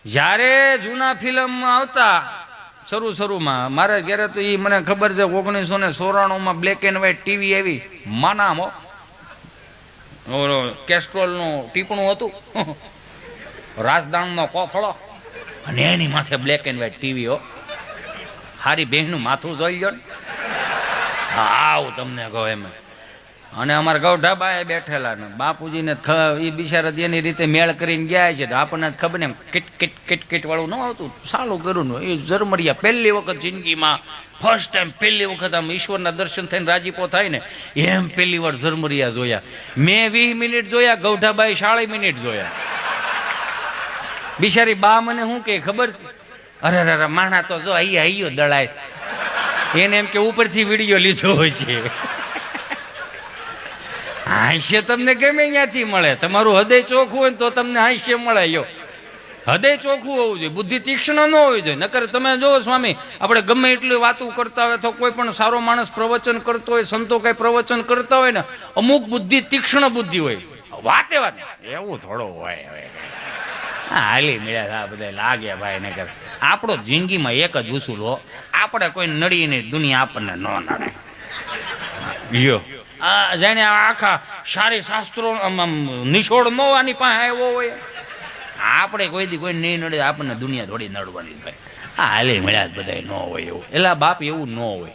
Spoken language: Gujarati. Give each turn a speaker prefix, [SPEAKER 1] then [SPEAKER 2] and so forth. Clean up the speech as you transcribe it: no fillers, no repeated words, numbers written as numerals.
[SPEAKER 1] જ્યારે જૂના ફિલ્મમાં આવતા શરૂમાં મારે ઘરે તો એ મને ખબર છે 1994 બ્લેક એન્ડ વ્હાઈટ ટીવી આવી માનામો કેસ્ટ્રોલનું ટીપણું હતું રાજદાણનો કોફળો અને એની માથે બ્લેક એન્ડ વ્હાઈટ ટીવી હો હારી બહેનનું માથું જોઈ ગયો ને આવું તમને કહો એમ અને અમારા ગૌઢાબા બેઠેલા ને બાપુજીને એ બિચારા એની રીતે મેળ કરીને ગયા છે તો આપણને ખબર ને કિટ કિટ કિટ કિટ વાળું ન આવતું સારું કર્યું ને એ ઝરમરિયા પહેલી વખત જિંદગીમાં ફર્સ્ટ ટાઈમ પહેલી વખત આમ ઈશ્વરના દર્શન થઈને રાજીપો થાય ને એમ પહેલી વાર ઝરમરિયા જોયા મેં 20 મિનિટ જોયા ગૌઢાબાઈ 40 મિનિટ જોયા બિચારી બા મને શું કે ખબર છે અરે માણા તો જો અહીંયા દળાય એને એમ કે ઉપરથી વિડીયો લીધો હોય છે હાસ્ય તમને ગમે ત્યાંથી મળે તમારું હૃદય ચોખ્ખું હોય તો તમને હાસ્ય મળે યો હૃદય ચોખ્ખું હોવું જોઈએ બુદ્ધિ તીક્ષ્ણ ન હોવી જોઈએ નકર તમે જોવો સ્વામી આપણે ગમે એટલી વાતો કરતા હોય તો કોઈ પણ સારો માણસ પ્રવચન કરતો હોય સંતો કઈ પ્રવચન કરતા હોય ને અમુક બુદ્ધિ તીક્ષ્ણ બુદ્ધિ હોય વાતે એવું થોડો હોય હવે હાલી મળ્યા બધા લાગે ભાઈ ને કર આપણો જિંદગીમાં એક જ ઉસૂલ હો આપણે કોઈ નડીની દુનિયા આપણને ન નડે યો જાણે આખા સારી શાસ્ત્રો નિછોડ ન આની પાસે આવ્યો હોય આપણે કોઈ દી કોઈ નહીં નડે આપણને દુનિયા થોડી નડવાની ભાઈ હાલી મળ્યા જ બધા ન હોય એવું એટલે બાપ એવું ન હોય